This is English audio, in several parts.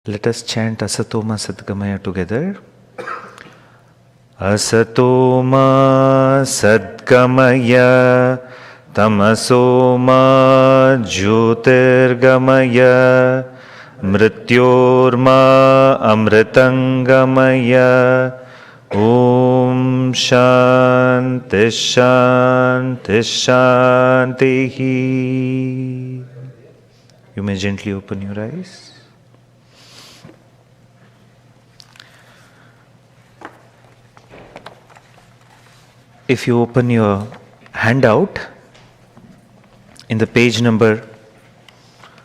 Let us chant Asatoma Sadgamaya together. Asatoma Sadgamaya Tamasoma Jyotirgamaya Mrityorma Amritangamaya Om Shanti Shanti Shanti. You may gently open your eyes. If you open your handout, in the page number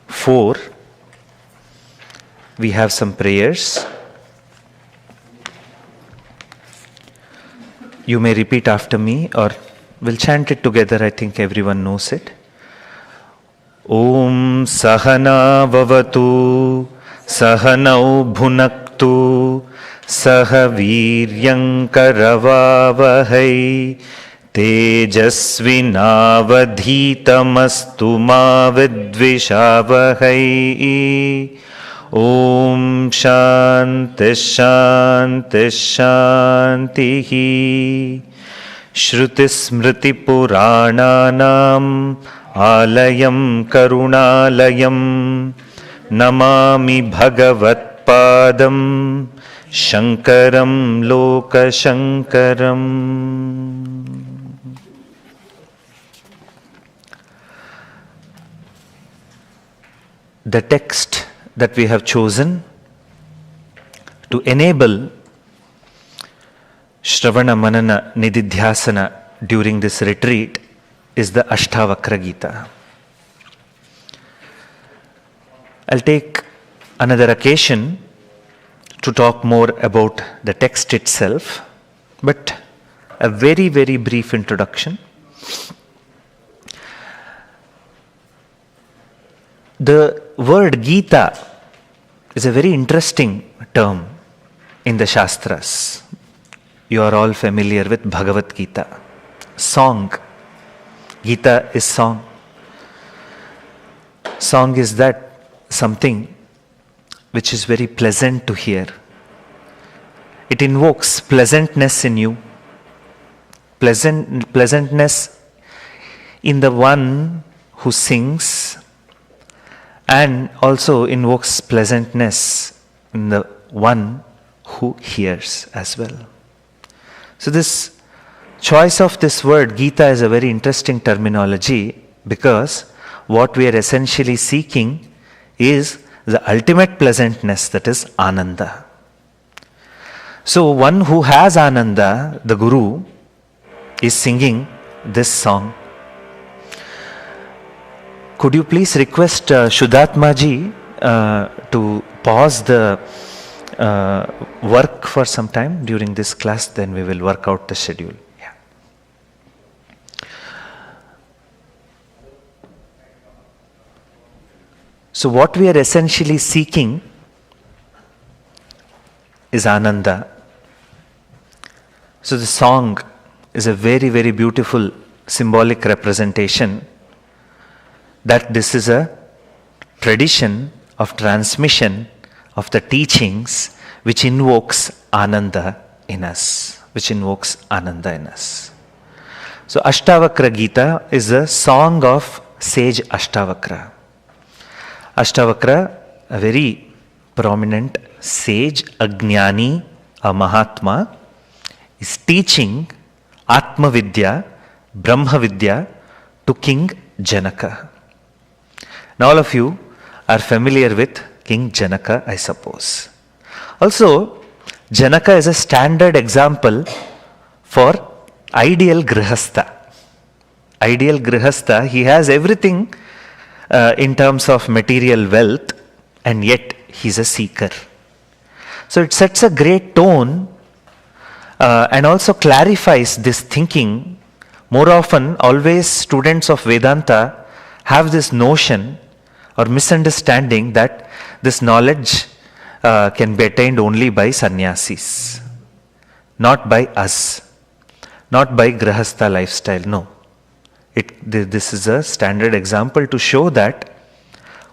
4, we have some prayers. You may repeat after me or we'll chant it together. I think everyone knows it. Om Sahana Vavatu Sahanau Bhunaktu Sahaviryam Karavavahai Tejasvinavadhitamastu ma vidvishavahai. Om Shanti Shanti Shanti. Shruti Smriti Purananam Alayam Karunalayam Namami Bhagavat Padam Shankaram Loka Shankaram. The text that we have chosen to enable Shravana Manana Nididhyasana during this retreat is the Ashtavakra Gita. I'll take another occasion to talk more about the text itself, but a very, very brief introduction. The word Gita is a very interesting term in the Shastras. You are all familiar with Bhagavad Gita. Song. Gita is song. Song is that something which is very pleasant to hear. It invokes pleasantness in you. Pleasantness in the one who sings, and also invokes pleasantness in the one who hears as well. So this choice of this word Gita is a very interesting terminology, because what we are essentially seeking is the ultimate pleasantness, that is Ananda. So one who has Ananda, the Guru, is singing this song. Could you please request Shuddhatma ji to pause the work for some time during this class, then we will work out the schedule. Yeah. So what we are essentially seeking is Ananda. So the song is a very, very beautiful symbolic representation that this is a tradition of transmission of the teachings which invokes Ananda in us. So Ashtavakra Gita is a song of sage Ashtavakra. Ashtavakra, a very prominent sage, a Jnani, a Mahatma, is teaching Atma Vidya, Brahma Vidya to King Janaka. Now all of you are familiar with King Janaka, I suppose. Also, Janaka is a standard example for ideal Grihastha. Ideal Grihastha, he has everything in terms of material wealth, and yet he's a seeker. So it sets a great tone and also clarifies this thinking. More often, always students of Vedanta have this notion or misunderstanding that this knowledge can be attained only by sannyasis, not by us, not by Grihastha lifestyle. No. This is a standard example to show that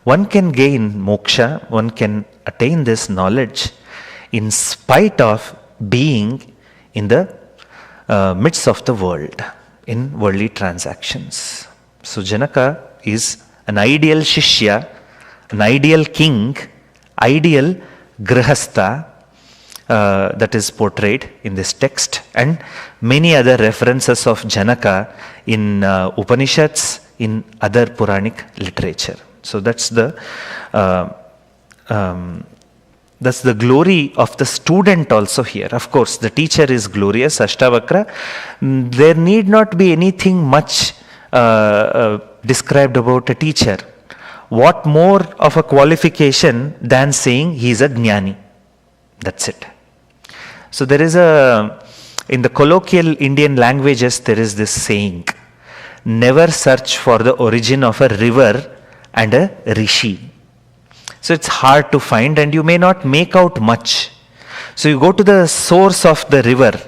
one can gain moksha, one can attain this knowledge in spite of being in the midst of the world, in worldly transactions. So Janaka is an ideal Shishya, an ideal king, ideal Grihastha that is portrayed in this text, and many other references of Janaka in Upanishads, in other Puranic literature. So that's the glory of the student also here. Of course, the teacher is glorious, Ashtavakra. There need not be anything much described about a teacher. What more of a qualification than saying he is a jnani? That's it. So there is in the colloquial Indian languages, there is this saying, never search for the origin of a river and a rishi. So it's hard to find and you may not make out much. So you go to the source of the river.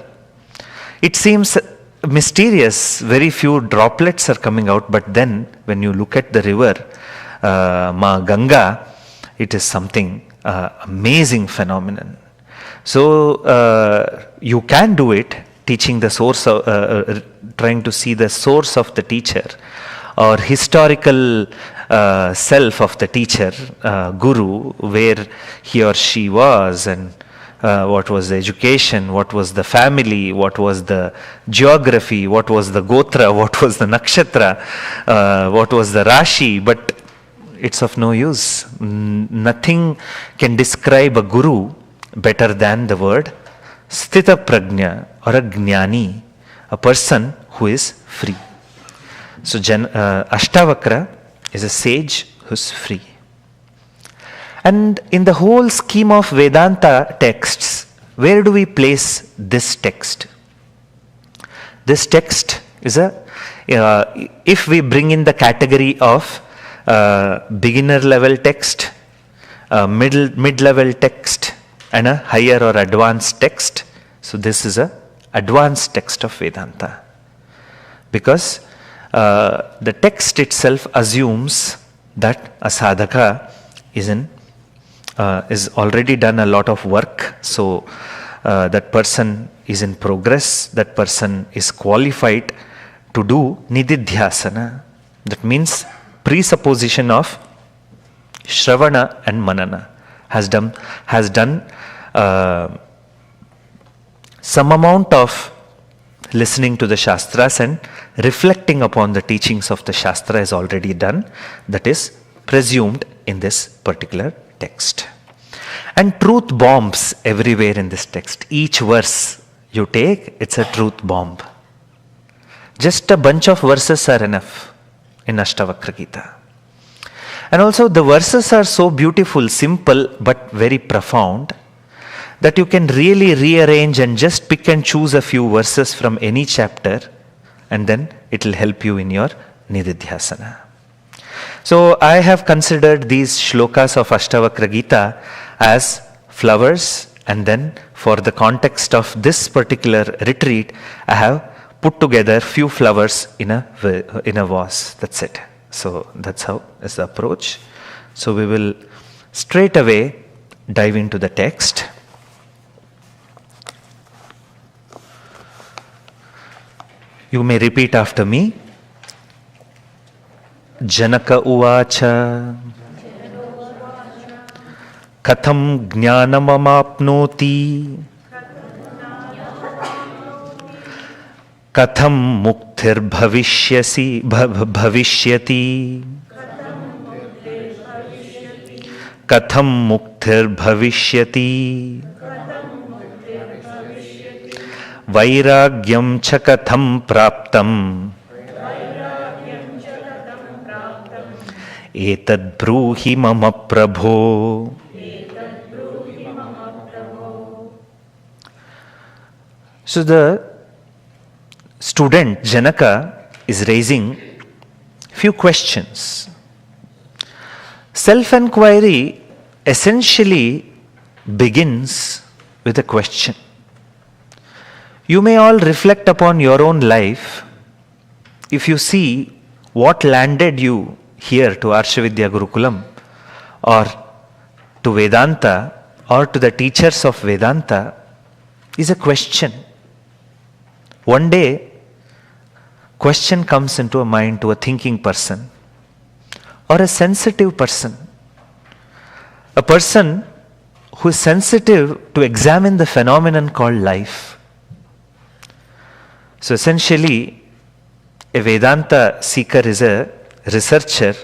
It seems mysterious, very few droplets are coming out, but then when you look at the river, Ma Ganga, it is something amazing phenomenon. So you can do it, teaching the source, trying to see the source of the teacher, or historical self of the teacher, guru, where he or she was, and what was the education, what was the family, what was the geography, what was the gotra, what was the nakshatra, what was the rashi, but it's of no use. Nothing can describe a guru better than the word sthita prajna, or a jnani, a person who is free. So Ashtavakra is a sage who's free. And in the whole scheme of Vedanta texts, where do we place this text? This text is if we bring in the category of beginner level text, mid-level text, and a higher or advanced text. So this is a advanced text of Vedanta. Because the text itself assumes that a sadhaka is already done a lot of work. So that person is in progress, that person is qualified to do nididhyasana. That means presupposition of shravana and manana, has done some amount of listening to the shastras and reflecting upon the teachings of the shastra is already done. That is presumed in this particular text. And truth bombs everywhere in this text. Each verse you take, it's a truth bomb. Just a bunch of verses are enough in Ashtavakra Gita. And also the verses are so beautiful, simple, but very profound, that you can really rearrange and just pick and choose a few verses from any chapter, and then it will help you in your nididhyasana. So I have considered these shlokas of Ashtavakra Gita as flowers, and then for the context of this particular retreat, I have put together few flowers in a vase. That's it. So that's how is the approach. So we will straight away dive into the text. You may repeat after me. Janaka uvacha katham jnanamamapnoti katham muktir bhavishyati katham muktir bhavishyati vairagyam cha katham praptam etad bruhi mama prabho. So the student Janaka is raising few questions. Self-inquiry essentially begins with a question. You may all reflect upon your own life. If you see what landed you here to Arshavidya Gurukulam, or to Vedanta or to the teachers of Vedanta is a question. One day, question comes into a mind to a thinking person or a sensitive person. A person who is sensitive to examine the phenomenon called life. So essentially, a Vedanta seeker is a researcher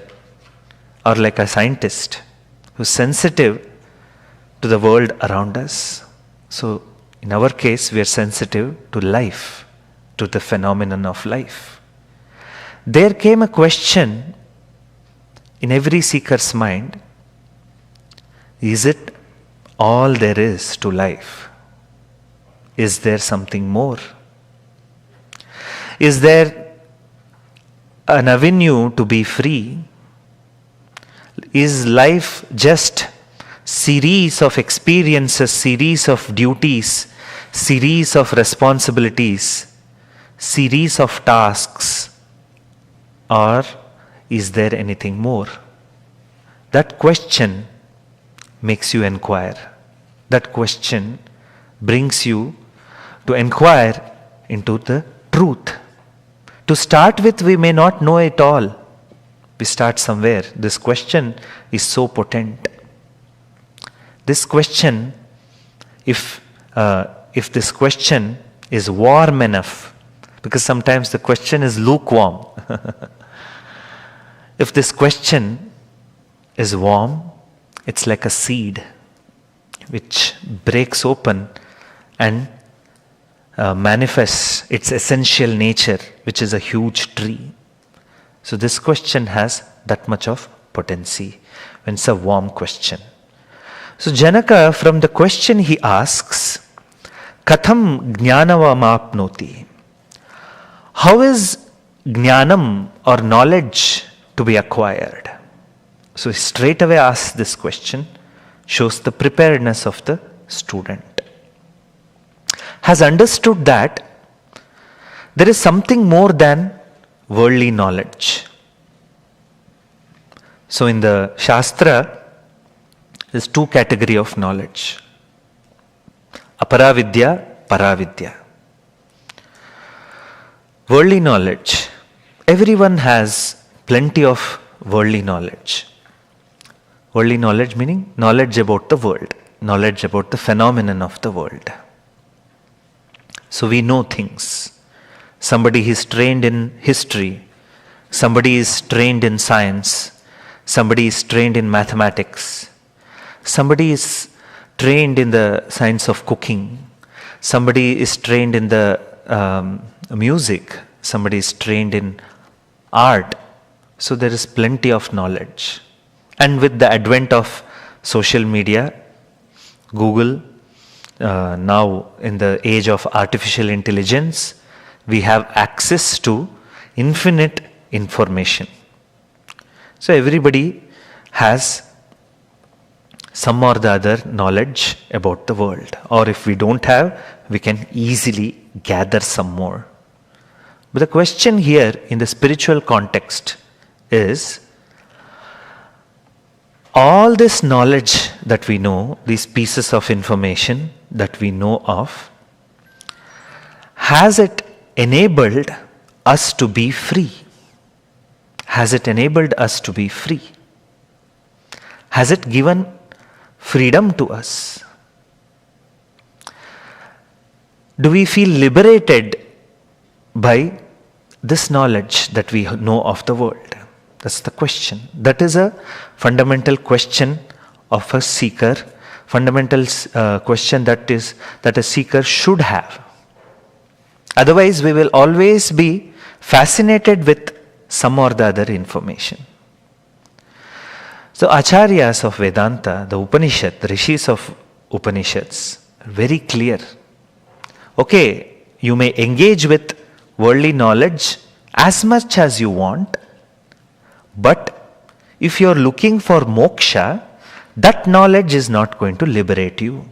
or like a scientist who is sensitive to the world around us. So in our case, we are sensitive to life, to the phenomenon of life. There came a question in every seeker's mind: is it all there is to life? Is there something more? Is there an avenue to be free? Is life just series of experiences, series of duties, series of responsibilities, series of tasks, or is there anything more? That question makes you inquire. That question brings you to inquire into the truth. To start with, we may not know it all. We start somewhere. This question is so potent. This question, if this question is warm enough, because sometimes the question is lukewarm. If this question is warm, it's like a seed which breaks open and manifests its essential nature, which is a huge tree. So this question has that much of potency when it's a warm question. So Janaka, from the question he asks, Katham jnanavamapnoti? How is jnanam or knowledge to be acquired? So he straight away asks this question, shows the preparedness of the student. Has understood that there is something more than worldly knowledge. So in the Shastra, there's two categories of knowledge. Aparavidya, Paravidya. Worldly knowledge. Everyone has plenty of worldly knowledge. Worldly knowledge meaning knowledge about the world, knowledge about the phenomenon of the world. So we know things. Somebody is trained in history. Somebody is trained in science. Somebody is trained in mathematics. Somebody is trained in the science of cooking. Somebody is trained in the music. Somebody is trained in art. So there is plenty of knowledge. And with the advent of social media, Google, now in the age of artificial intelligence, we have access to infinite information. So everybody has some or the other knowledge about the world. Or if we don't have, we can easily gather some more. But the question here in the spiritual context is, all this knowledge that we know, these pieces of information that we know of, has it enabled us to be free? Has it enabled us to be free? Has it given freedom to us? Do we feel liberated by this knowledge that we know of the world? That's the question. That is a fundamental question of a seeker, fundamental question that a seeker should have. Otherwise, we will always be fascinated with some or the other information. So Acharyas of Vedanta, the Upanishad, the Rishis of Upanishads, are very clear. Okay, you may engage with worldly knowledge as much as you want, but if you are looking for moksha, that knowledge is not going to liberate you.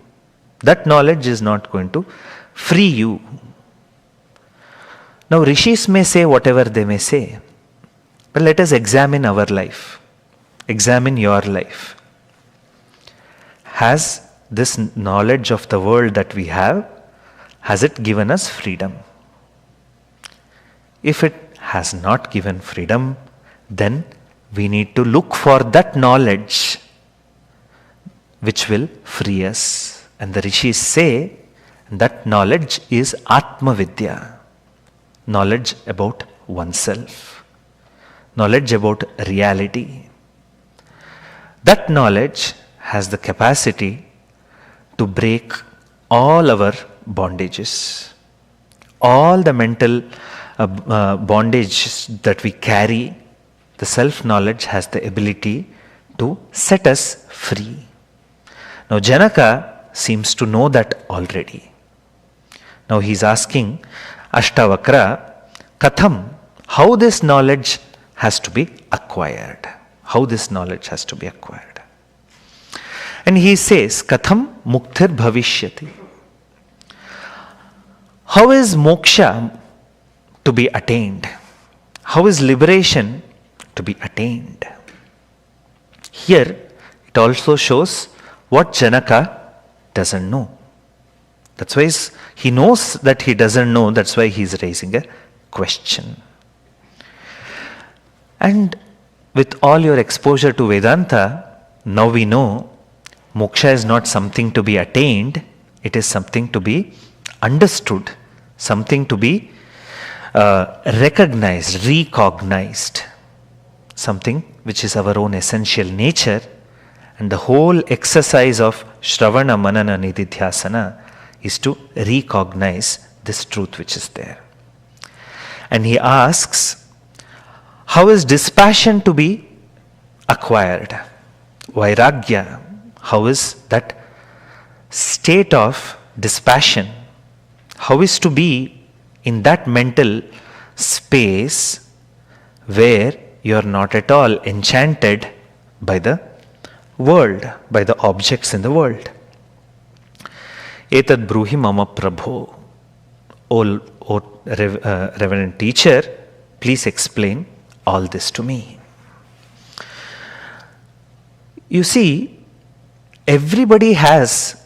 That knowledge is not going to free you. Now Rishis may say whatever they may say, but let us examine our life. Examine your life. has this knowledge of the world that we have, has it given us freedom? If it has not given freedom, then we need to look for that knowledge which will free us. And the rishis say that knowledge is Atma Vidya, knowledge about oneself, knowledge about reality. That knowledge has the capacity to break all our bondages, all the mental bondages that we carry. The self-knowledge has the ability to set us free. Now Janaka seems to know that already. Now he is asking Ashtavakra, Katham, how this knowledge has to be acquired. How this knowledge has to be acquired. And he says, Katham muktir bhavishyati. How is moksha to be attained? How is liberation to be attained? Here it also shows what Janaka doesn't know. That's why he knows that he doesn't know, that's why he is raising a question. And with all your exposure to Vedanta, now we know moksha is not something to be attained, it is something to be understood, something to be recognized, something which is our own essential nature. And the whole exercise of Shravana, Manana, Nididhyasana is to recognize this truth which is there. And he asks, how is dispassion to be acquired? Vairagya, how is that state of dispassion? How is to be in that mental space where you are not at all enchanted by the world, by the objects in the world? Etad bruhi mama prabho. O Reverend Teacher, please explain all this to me. You see, everybody has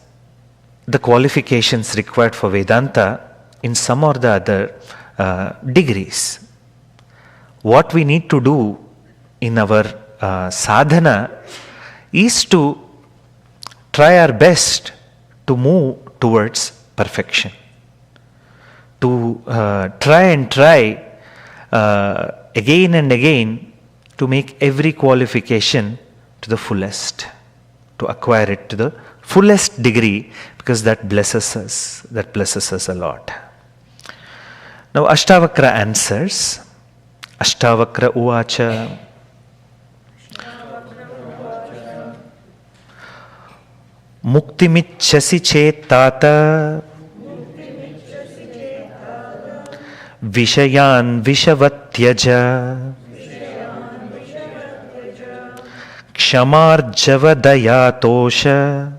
the qualifications required for Vedanta in some or the other degrees. What we need to do in our sadhana is to try our best to move towards perfection. To try again and again to make every qualification to the fullest, to acquire it to the fullest degree, because that blesses us a lot. Now Ashtavakra answers. Ashtavakra uvacha. Muktimichasi chet tata Vishayan Vishavatyaja Kshamarjavadaya Tosha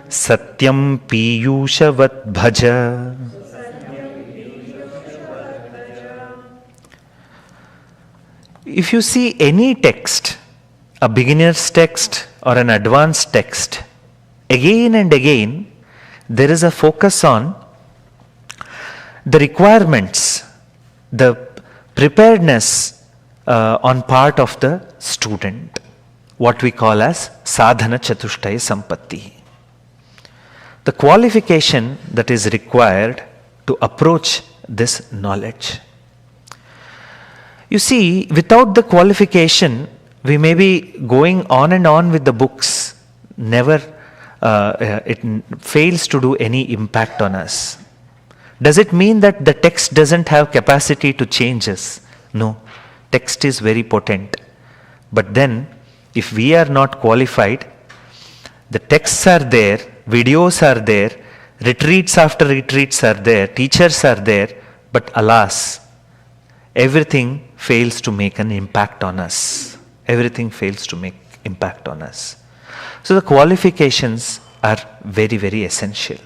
Satyam Piyushavat Bhaja. If you see any text, a beginner's text or an advanced text, again and again there is a focus on the requirements, the preparedness on part of the student, what we call as sadhana chatushtaya sampatti. The qualification that is required to approach this knowledge. You see, without the qualification, we may be going on and on with the books, never, it fails to do any impact on us. Does it mean that the text doesn't have capacity to change us? No, text is very potent. But then, if we are not qualified, the texts are there, videos are there, retreats after retreats are there, teachers are there, but alas, everything fails to make an impact on us. Everything fails to make impact on us. So the qualifications are very, very essential.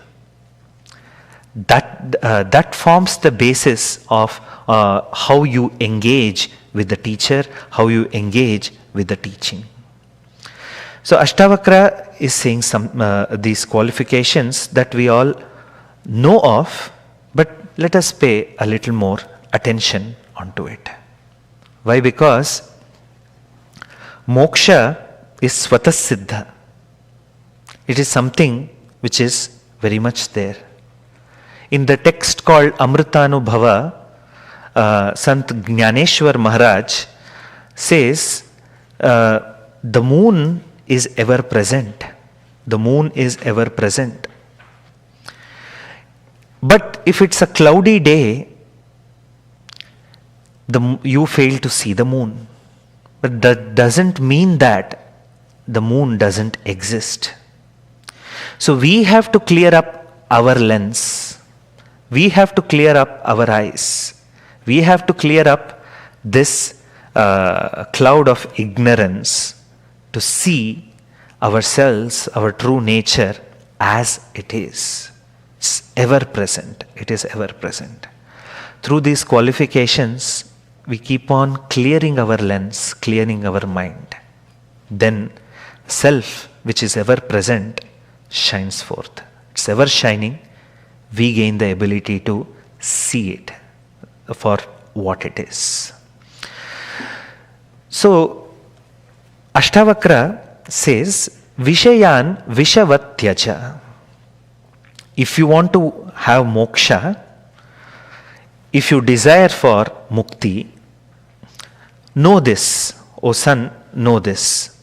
That forms the basis of how you engage with the teacher, how you engage with the teaching. So Ashtavakra is saying these qualifications that we all know of, but let us pay a little more attention onto it. Why? Because moksha is svatasiddha. It is something which is very much there. In the text called Amritanubhava, Sant Jnaneshwar Maharaj says, the moon is ever present. The moon is ever present. But if it's a cloudy day, you fail to see the moon. But that doesn't mean that the moon doesn't exist. So we have to clear up our lens. We have to clear up our eyes. We have to clear up this cloud of ignorance to see ourselves, our true nature as it is. It's ever present. It is ever present. Through these qualifications, we keep on clearing our lens, clearing our mind. Then self, which is ever present, shines forth. It's ever shining. We gain the ability to see it for what it is. So, Ashtavakra says, Vishayan Vishavatyaja. If you want to have moksha, if you desire for mukti, know this, O son, know this.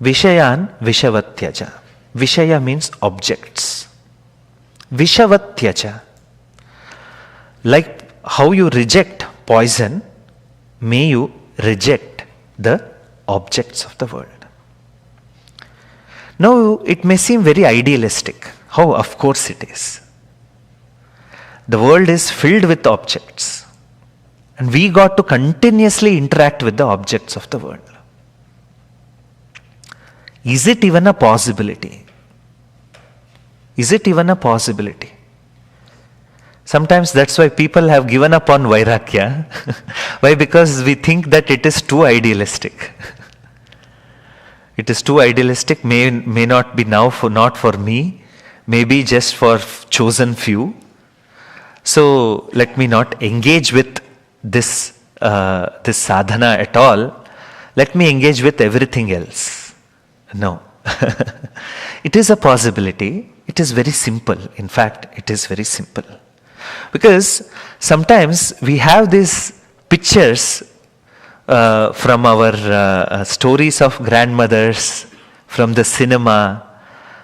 Vishayan Vishavatyaja. Vishaya means objects. Vishavatyaja. Like how you reject poison, may you reject the objects of the world. Now, it may seem very idealistic. How? Of course it is. The world is filled with objects. And we got to continuously interact with the objects of the world. Is it even a possibility? Is it even a possibility? Sometimes that's why people have given up on Vairagya. Why? Because we think that it is too idealistic. It is too idealistic, may not be now not for me, maybe just for chosen few. So let me not engage with this sadhana at all. Let me engage with everything else. No. It is a possibility. It is very simple. In fact, it is very simple. Because sometimes we have these pictures from our stories of grandmothers, from the cinema,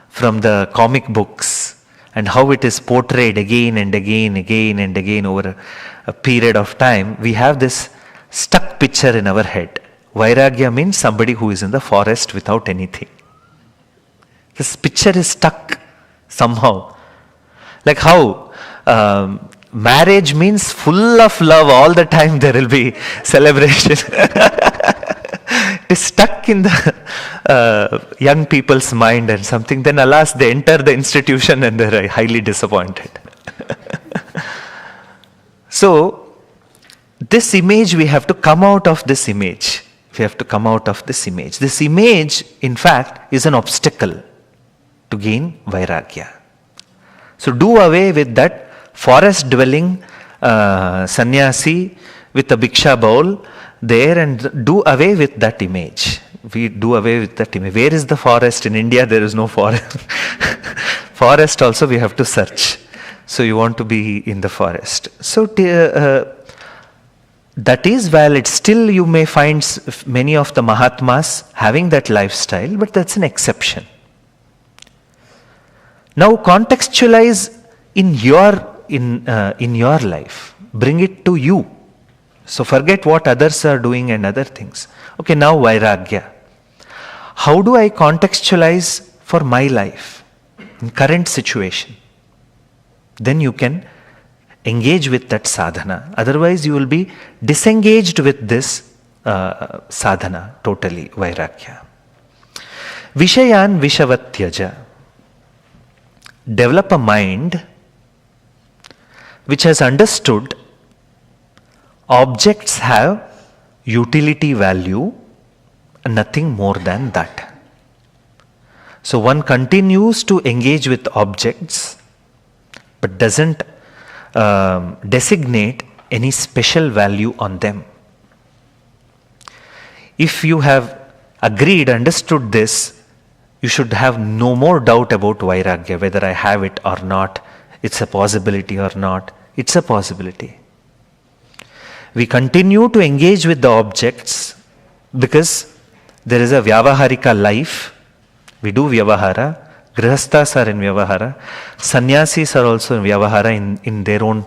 from the comic books, and how it is portrayed again and again, again and again over a period of time. We have this stuck picture in our head. Vairagya means somebody who is in the forest without anything. This picture is stuck somehow. Like how marriage means full of love all the time, there will be celebration. It's stuck in the young people's mind and something. Then alas, they enter the institution and they're highly disappointed. So, this image, we have to come out of this image. We have to come out of this image. This image, in fact, is an obstacle to gain Vairagya. So do away with that forest dwelling sannyasi with a bhiksha bowl there and do away with that image. We do away with that image. Where is the forest? In India there is no forest. Forest also we have to search. So you want to be in the forest. So that is valid. Still you may find many of the Mahatmas having that lifestyle, but that's an exception. Now contextualize in your life. Bring it to you. So forget what others are doing and other things. Okay, now Vairagya. How do I contextualize for my life in current situation? Then you can engage with that sadhana. Otherwise you will be disengaged with this sadhana totally, Vairagya. Vishayan Vishavatyaja. Develop a mind which has understood objects have utility value and nothing more than that. So one continues to engage with objects, but doesn't designate any special value on them. If you have agreed, understood this, you should have no more doubt about vairagya, whether I have it or not, it's a possibility or not, it's a possibility. We continue to engage with the objects because there is a vyavaharika life. We do vyavahara. Grihasthas are in vyavahara. Sannyasis are also in vyavahara in their own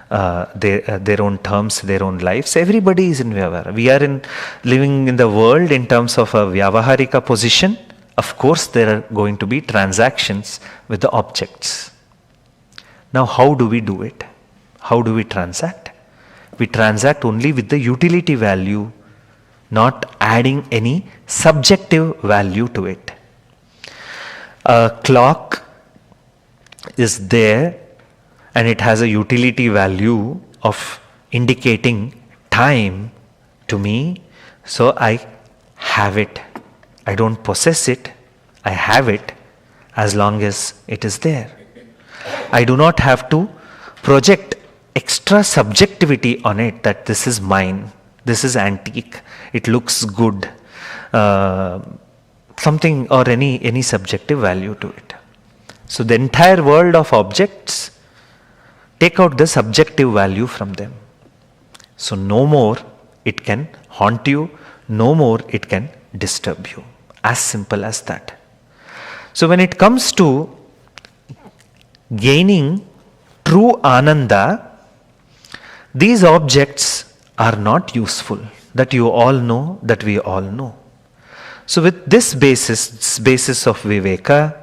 their own terms, their own lives. Everybody is in vyavahara. We are living in the world in terms of a vyavaharika position. Of course, there are going to be transactions with the objects. Now, how do we do it? How do we transact? We transact only with the utility value, not adding any subjective value to it. A clock is there and it has a utility value of indicating time to me, so I have it. I don't possess it, I have it as long as it is there. I do not have to project extra subjectivity on it that this is mine, this is antique, it looks good, something or any subjective value to it. So the entire world of objects, take out the subjective value from them. So no more it can haunt you, no more it can disturb you. As simple as that. So when it comes to gaining true ananda, these objects are not useful. That you all know, that we all know. So with this basis of viveka,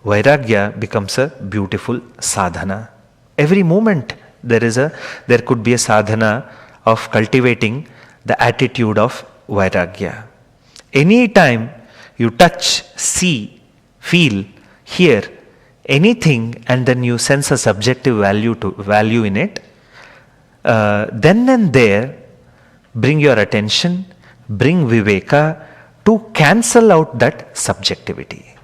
vairagya becomes a beautiful sadhana. Every moment there could be a sadhana of cultivating the attitude of vairagya. Any time you touch, see, feel, hear anything and then you sense a subjective value in it, then and there bring your attention, bring viveka to cancel out that subjectivity.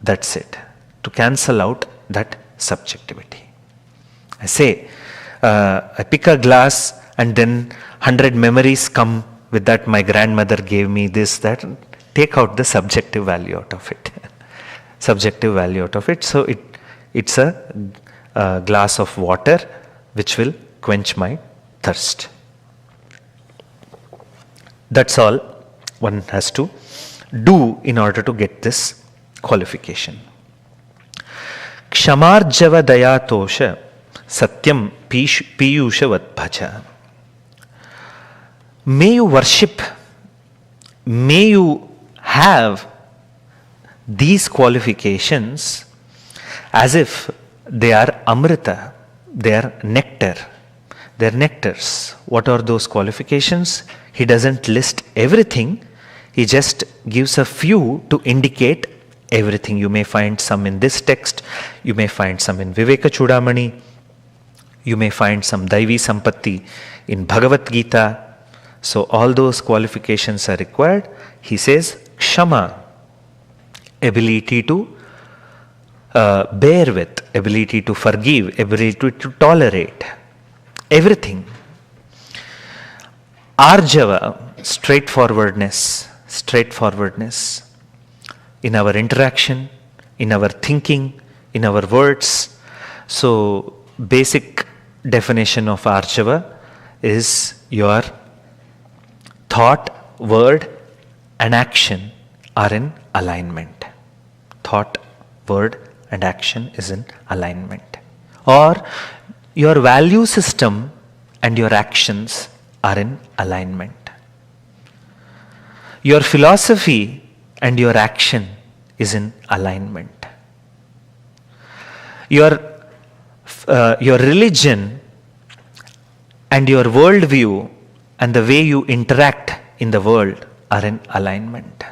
That's it. To cancel out that subjectivity. I say, I pick a glass and then 100 memories come with that. My grandmother gave me this, that. Take out the subjective value out of it. Subjective value out of it. So it's a glass of water which will quench my thirst. That's all one has to do in order to get this qualification. Kshamarjava dayatosha satyam piyushavat bhaja. May you worship, may you have these qualifications as if they are amrita, they are nectar, they are nectars. What are those qualifications? He doesn't list everything, he just gives a few to indicate everything. You may find some in this text, you may find some in Viveka Chudamani, you may find some Daivi Sampatti in Bhagavad Gita. So all those qualifications are required. He says, Kshama, ability to bear with, ability to forgive, ability to tolerate, everything. Arjava, straightforwardness in our interaction, in our thinking, in our words. So basic definition of Arjava is your thought, word and action are in alignment. Thought, word and action is in alignment. Or your value system and your actions are in alignment. Your philosophy and your action is in alignment. Your religion and your worldview and the way you interact in the world are in alignment.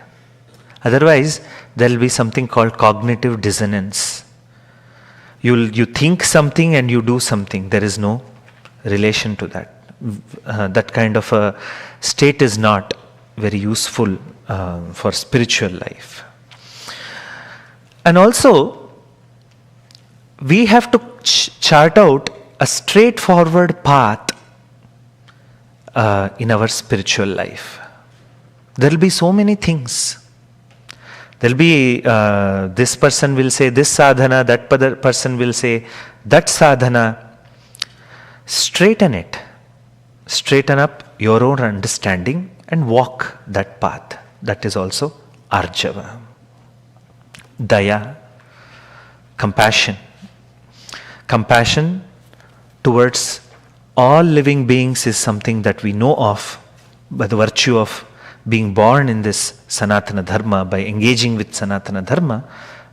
Otherwise, there will be something called cognitive dissonance. You think something and you do something. There is no relation to that. That kind of a state is not very useful for spiritual life. And also, we have to chart out a straightforward path in our spiritual life. There will be so many things. There will be, this person will say this sadhana, that other person will say that sadhana. Straighten it. Straighten up your own understanding and walk that path. That is also Arjava. Daya, compassion. Compassion towards all living beings is something that we know of by the virtue of being born in this Sanatana Dharma, by engaging with Sanatana Dharma.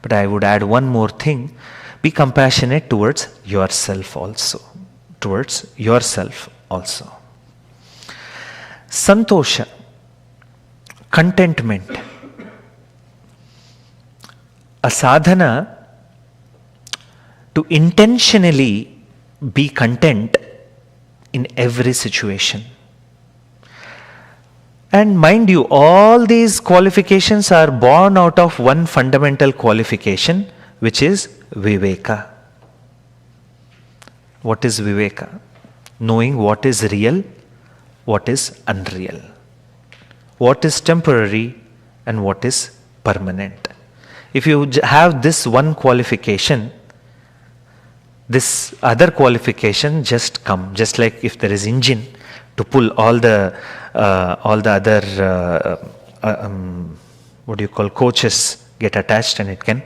But I would add one more thing. Be compassionate towards yourself also. Towards yourself also. Santosha, contentment. A sadhana to intentionally be content in every situation. And mind you, all these qualifications are born out of one fundamental qualification, which is viveka. What is viveka? Knowing what is real, what is unreal, what is temporary and what is permanent. If you have this one qualification, this other qualification just come. Just like if there is engine to pull all the other coaches get attached, and it can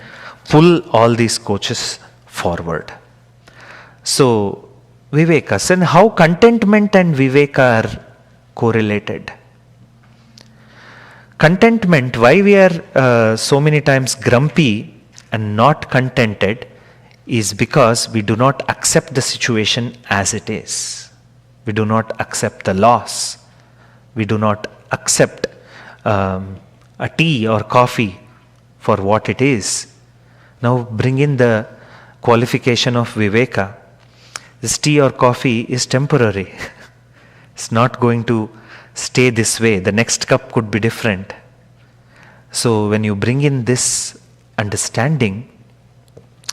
pull all these coaches forward. So viveka, and how contentment and viveka are correlated. Contentment, why we are so many times grumpy and not contented, is because we do not accept the situation as it is. We do not accept the loss. We do not accept a tea or coffee for what it is. Now bring in the qualification of viveka. This tea or coffee is temporary. It's not going to stay this way. The next cup could be different. So when you bring in this understanding,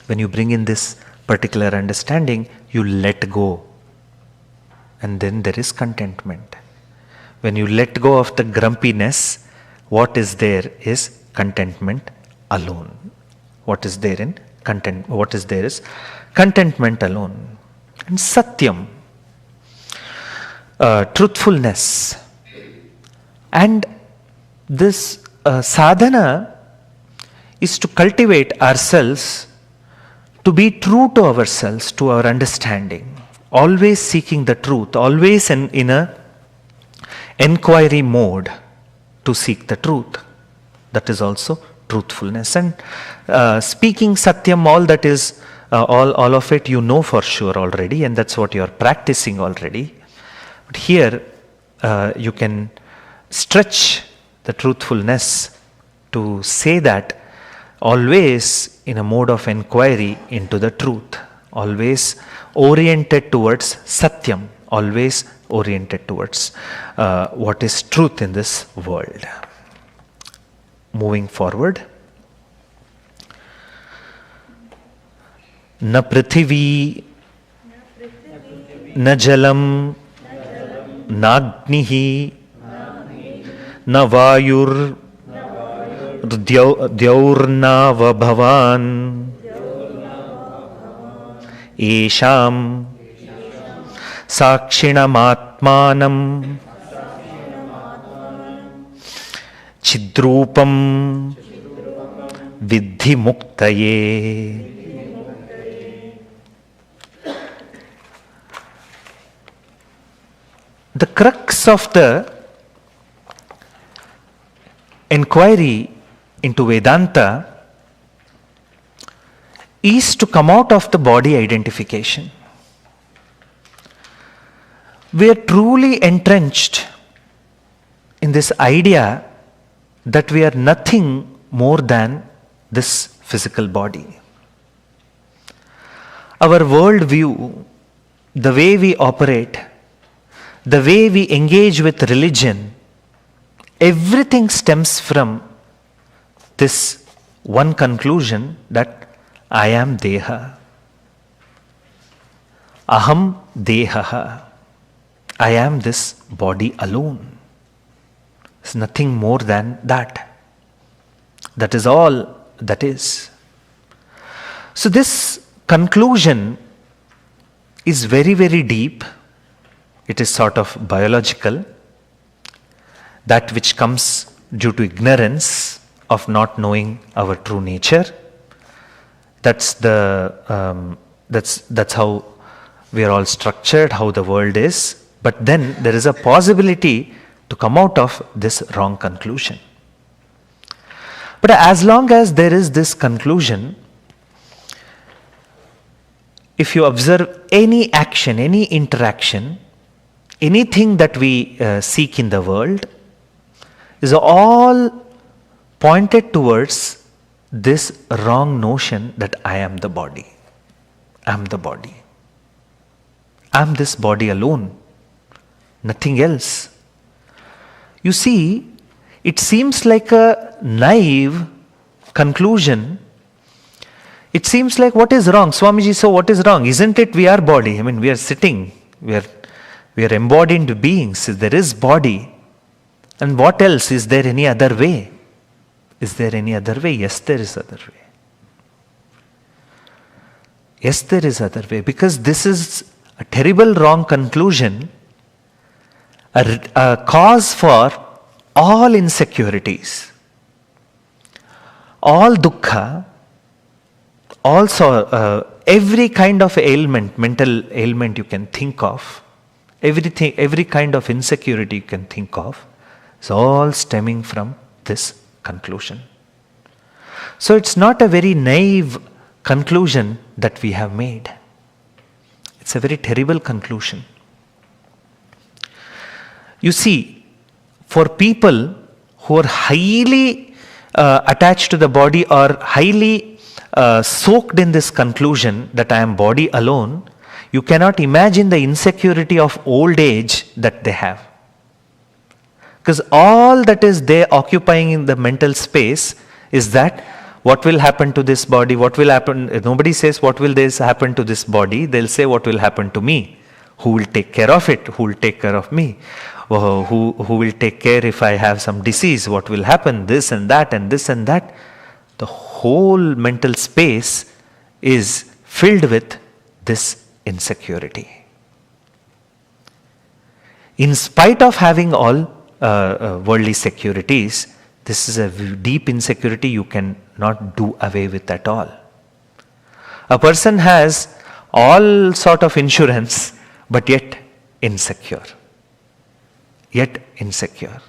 when you bring in this particular understanding, you let go. And then there is contentment. When you let go of the grumpiness, what is there is contentment alone. What is there in content? What is there is contentment alone. And satyam, truthfulness. And this sadhana is to cultivate ourselves to be true to ourselves, to our understanding, always seeking the truth, always in a inquiry mode to seek the truth. That is also truthfulness. And speaking satyam, all that is, all of it you know for sure already, and that's what you are practicing already. But here you can stretch the truthfulness to say that always in a mode of inquiry into the truth, always oriented towards satyam, always oriented towards what is truth in this world. Moving forward. Na prithivi, na jalam, na agnihi, na vayur, dyaurna va bhavan, esham sakshinam atmanam chidrupam vidhi muktaye. The crux of the inquiry into Vedanta is to come out of the body identification. We are truly entrenched in this idea that we are nothing more than this physical body. Our worldview, the way we operate, the way we engage with religion, everything stems from this one conclusion that I am Deha. Aham Dehaha. I am this body alone. It's nothing more than that. That is all that is. So this conclusion is very, very deep. It is sort of biological. That which comes due to ignorance of not knowing our true nature. That's how we are all structured, how the world is. But then there is a possibility to come out of this wrong conclusion. But as long as there is this conclusion, if you observe any action, any interaction, anything that we seek in the world, is all pointed towards this wrong notion that I am the body. I am the body. I am this body alone. Nothing else. You see, it seems like a naive conclusion. It seems like, what is wrong? Swamiji, so what is wrong? Isn't it we are body? I mean, we are sitting. We are embodied beings. There is body. And what else? Is there any other way? Is there any other way? Yes, there is other way. Yes, there is other way. Because this is a terrible wrong conclusion, a cause for all insecurities, all dukkha, also every kind of ailment, mental ailment you can think of, everything, every kind of insecurity you can think of, is all stemming from this conclusion. So it's not a very naive conclusion that we have made. It's a very terrible conclusion. You see, for people who are highly attached to the body or highly soaked in this conclusion that I am body alone, you cannot imagine the insecurity of old age that they have. Because all that is there occupying in the mental space is that what will happen to this body, what will happen, nobody says what will this happen to this body, they'll say what will happen to me, who will take care of it, who will take care of me, who will take care if I have some disease, what will happen, this and that and this and that. The whole mental space is filled with this insecurity. In spite of having all worldly securities, this is a deep insecurity you can not do away with at all. A person has all sort of insurance, but yet insecure. Yet insecure.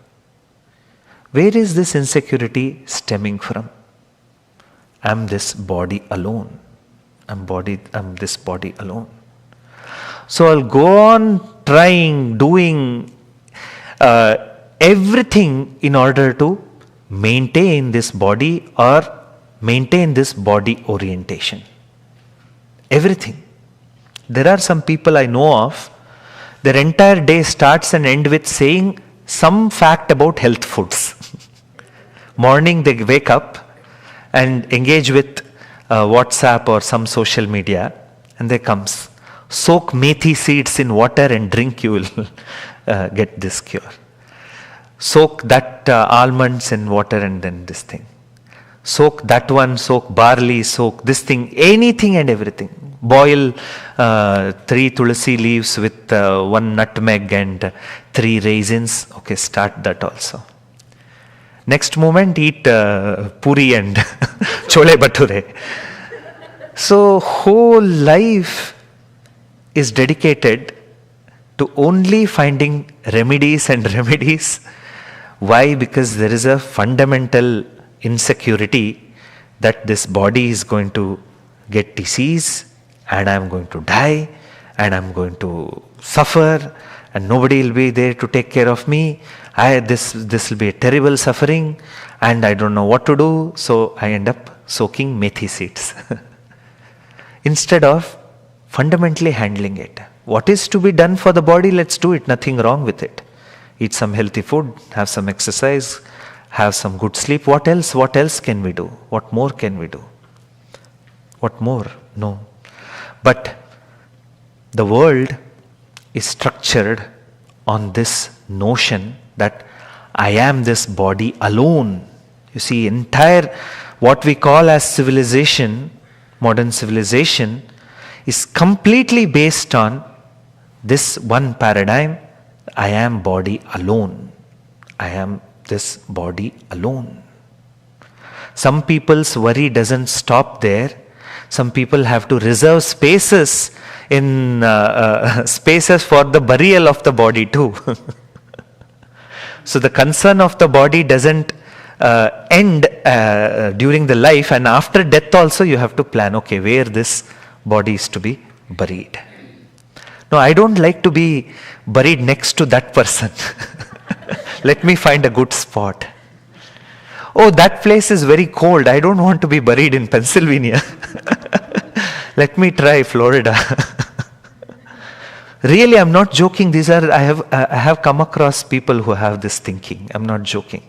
Where is this insecurity stemming from? I'm this body alone. I'm this body alone. So I'll go on trying, doing everything in order to maintain this body or maintain this body orientation. Everything. There are some people I know of, their entire day starts and ends with saying some fact about health foods. Morning they wake up and engage with WhatsApp or some social media, and they comes, soak methi seeds in water and drink, you will get this cure. Soak that almonds in water and then this thing. Soak that one, soak barley, soak this thing, anything and everything. Boil 3 tulsi leaves with 1 nutmeg and 3 raisins. Okay, start that also. Next moment, eat puri and chole bhature. So, whole life is dedicated to only finding remedies and remedies. Why? Because there is a fundamental insecurity that this body is going to get disease and I am going to die and I am going to suffer and nobody will be there to take care of me. This will be a terrible suffering and I don't know what to do, so I end up soaking methi seeds. Instead of fundamentally handling it. What is to be done for the body, let's do it, nothing wrong with it. Eat some healthy food, have some exercise, have some good sleep. What else? What else can we do? What more can we do? What more? No. But the world is structured on this notion that I am this body alone. You see, entire what we call as civilization, modern civilization, is completely based on this one paradigm. I am body alone. I am this body alone. Some people's worry doesn't stop there. Some people have to reserve spaces in spaces for the burial of the body too. So the concern of the body doesn't end during the life, and after death also you have to plan, okay, where this body is to be buried. No, I don't like to be buried next to that person. Let me find a good spot. Oh, that place is very cold. I don't want to be buried in Pennsylvania. Let me try Florida. Really, I'm not joking. I have come across people who have this thinking. I'm not joking.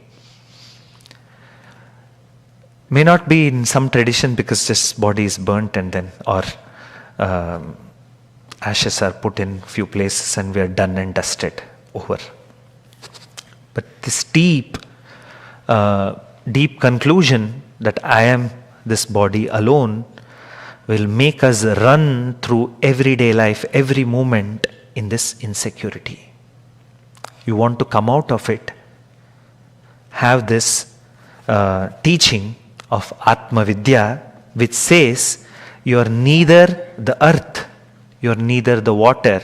May not be in some tradition because just body is burnt and then, or ashes are put in few places and we are done and dusted over. But this deep conclusion that I am this body alone will make us run through everyday life, every moment in this insecurity. You want to come out of it, have this teaching of Atma Vidya, which says you are neither the earth, you are neither the water,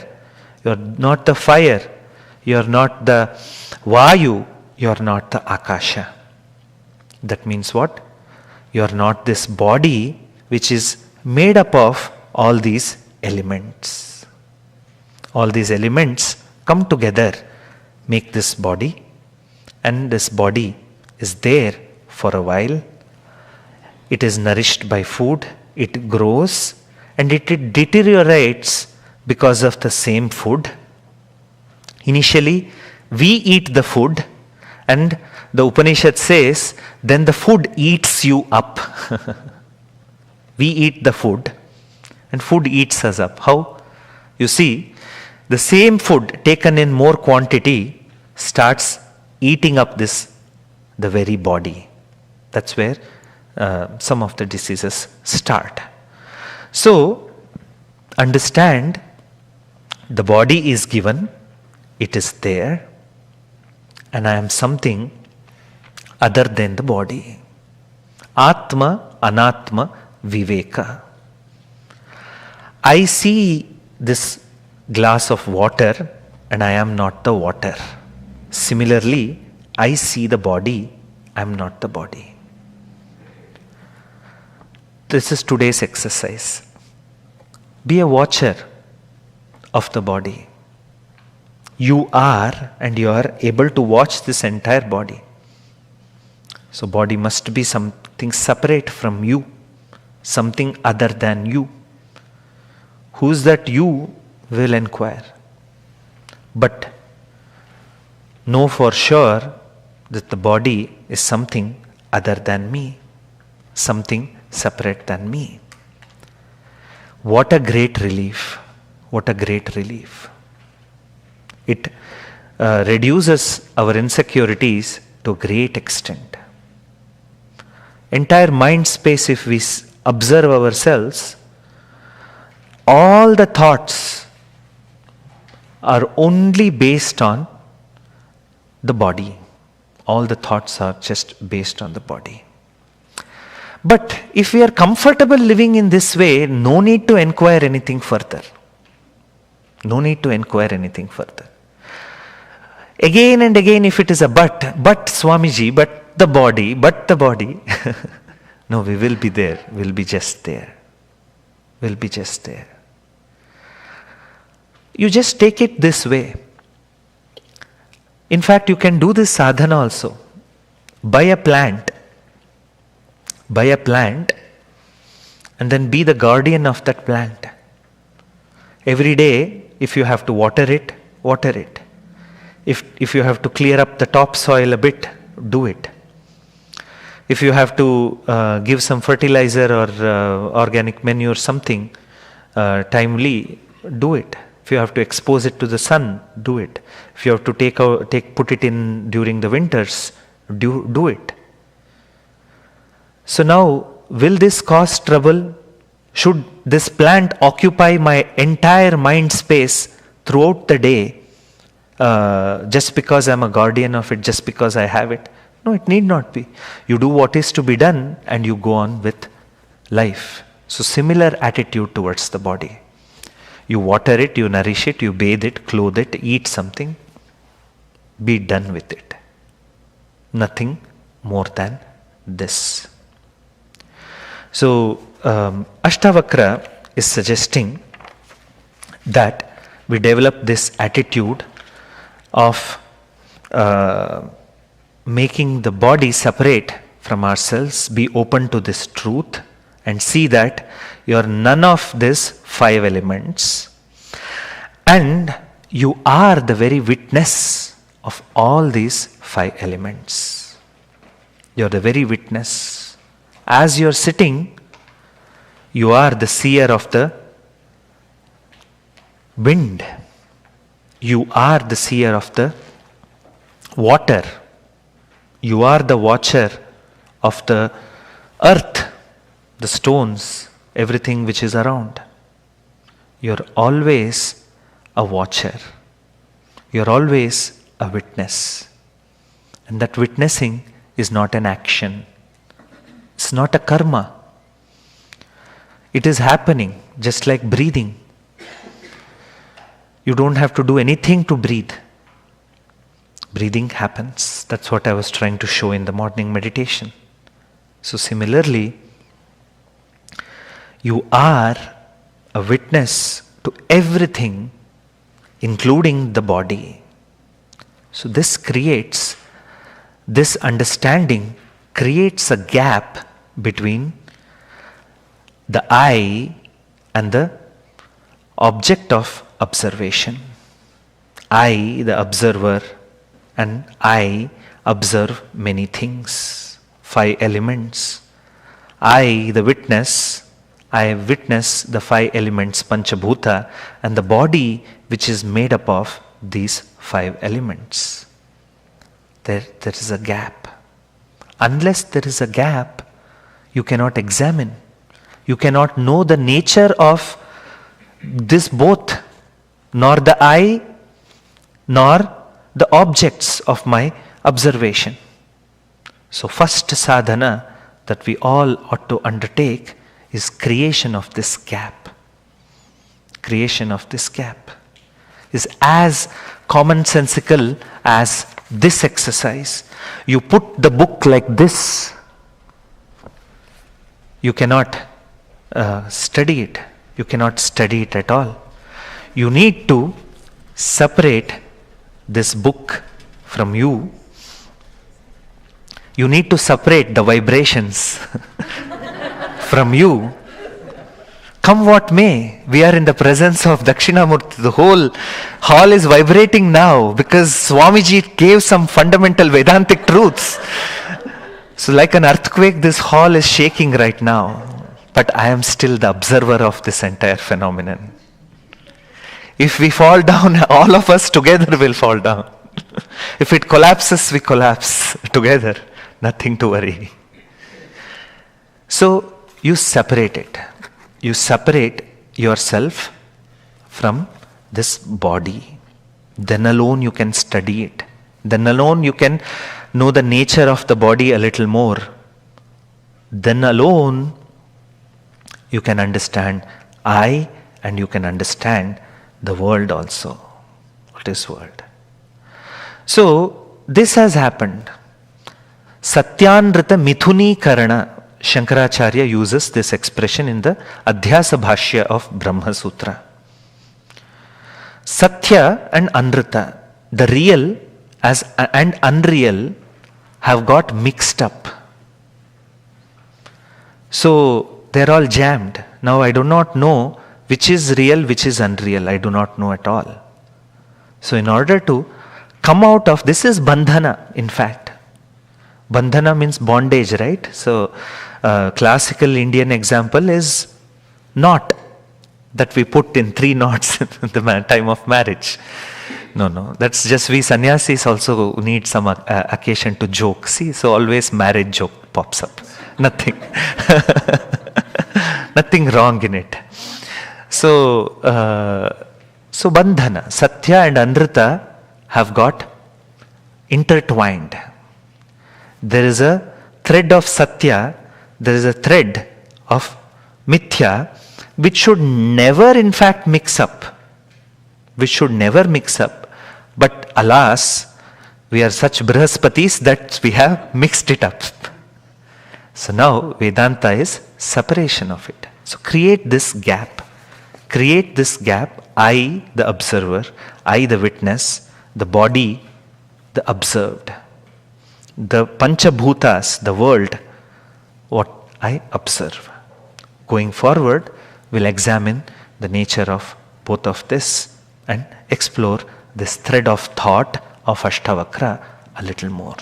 you are not the fire, you are not the Vayu, you are not the Akasha. That means what? You are not this body which is made up of all these elements. All these elements come together, make this body, and this body is there for a while. It is nourished by food, it grows, and it deteriorates because of the same food. Initially, we eat the food, and the Upanishad says, then the food eats you up. We eat the food, and food eats us up. How? You see, the same food taken in more quantity starts eating up the very body. That's where some of the diseases start. So, understand, the body is given, it is there, and I am something other than the body. Atma, Anatma, Viveka. I see this glass of water and I am not the water. Similarly, I see the body, I am not the body. This is today's exercise. Be a watcher of the body. You are, and you are able to watch this entire body. So body must be something separate from you, something other than you. Who's that you will inquire. But know for sure that the body is something other than me, something separate than me. What a great relief! What a great relief! It reduces our insecurities to a great extent. Entire mind space, if we observe ourselves, all the thoughts are only based on the body. All the thoughts are just based on the body. But if we are comfortable living in this way, no need to inquire anything further. No need to inquire anything further. Again and again, if it is a but Swamiji, but the body. No, we will be there. We'll be just there. We'll be just there. You just take it this way. In fact, you can do this sadhana also. Buy a plant, and then be the guardian of that plant. Every day, if you have to water it, water it. If you have to clear up the topsoil a bit, do it. If you have to give some fertilizer or organic manure, something timely, do it. If you have to expose it to the sun, do it. If you have to put it in during the winters, do it. So now, will this cause trouble? Should this plant occupy my entire mind space throughout the day, just because I'm a guardian of it, just because I have it? No, it need not be. You do what is to be done and you go on with life. So similar attitude towards the body. You water it, you nourish it, you bathe it, clothe it, eat something. Be done with it. Nothing more than this. So Ashtavakra is suggesting that we develop this attitude of making the body separate from ourselves, be open to this truth and see that you are none of these 5 elements and you are the very witness of all these 5 elements. You are the very witness. As you are sitting, you are the seer of the wind. You are the seer of the water. You are the watcher of the earth, the stones, everything which is around. You are always a watcher. You are always a witness. And that witnessing is not an action. It's not a karma. It is happening just like breathing. You don't have to do anything to breathe. Breathing happens. That's what I was trying to show in the morning meditation. So similarly, you are a witness to everything, including the body. So this understanding creates a gap between the I and the object of observation. I, the observer, and I observe many things, 5 elements. I, the witness, I witness the 5 elements, Panchabhuta, and the body which is made up of these 5 elements. There is a gap. Unless there is a gap, you cannot examine. You cannot know the nature of this both, nor the I, nor the objects of my observation. So first sadhana that we all ought to undertake is creation of this gap. Creation of this gap is as commonsensical as this exercise. You put the book like this, you cannot study it. You cannot study it at all. You need to separate this book from you. You need to separate the vibrations from you. Come what may, we are in the presence of Dakshinamurti. The whole hall is vibrating now because Swamiji gave some fundamental Vedantic truths. So like an earthquake, this hall is shaking right now. But I am still the observer of this entire phenomenon. If we fall down, all of us together will fall down. If it collapses, we collapse together. Nothing to worry. So you separate it. You separate yourself from this body. Then alone you can study it. Then alone you can know the nature of the body a little more. Then alone you can understand I, and you can understand the world also. What is world? So this has happened. Satyanrita Mithuni Karana. Shankaracharya uses this expression in the Adhyasa Bhashya of Brahma Sutra. Satya and Anrita, the real and unreal, have got mixed up. So they're all jammed. Now I do not know which is real, which is unreal. I do not know at all. So in order to come out of this is bandhana, in fact. Bandhana means bondage, right? So, classical Indian example is knot that we put in 3 knots at the time of marriage. No, that's just we sannyasis also need some occasion to joke. See, so always marriage joke pops up. Nothing. Nothing wrong in it. So bandhana, satya and anrita have got intertwined. There is a thread of satya, there is a thread of mithya, which should never in fact mix up. Which should never mix up. But alas, we are such brahaspatis that we have mixed it up. So now Vedanta is separation of it. So create this gap. Create this gap. I, the observer, I, the witness, the body, the observed. The Panchabhutas, the world, what I observe. Going forward, we'll examine the nature of both of this and explore this thread of thought of Ashtavakra a little more.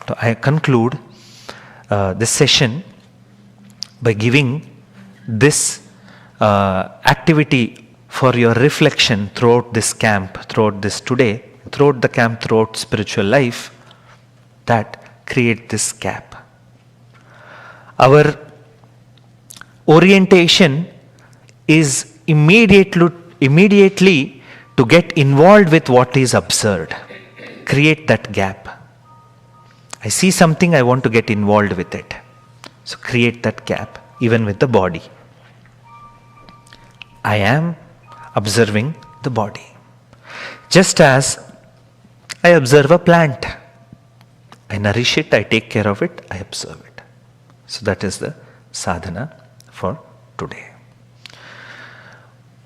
So I conclude this session by giving this activity for your reflection throughout this camp, throughout this today, throughout the camp, throughout spiritual life, that create this gap. Our orientation is immediately to get involved with what is observed. Create that gap. I see something, I want to get involved with it. So create that gap, even with the body. I am observing the body. Just as I observe a plant. I nourish it, I take care of it, I observe it. So that is the sadhana for today.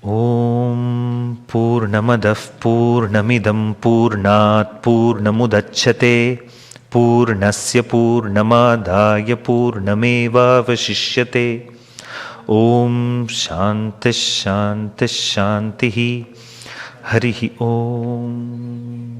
Om Purnamadah Purnamidam Purnat Purnamudachyate Purnasya Purnamadaya Purnameva Vashishyate. Om Shanti Shanti Shantihi Harihi Om.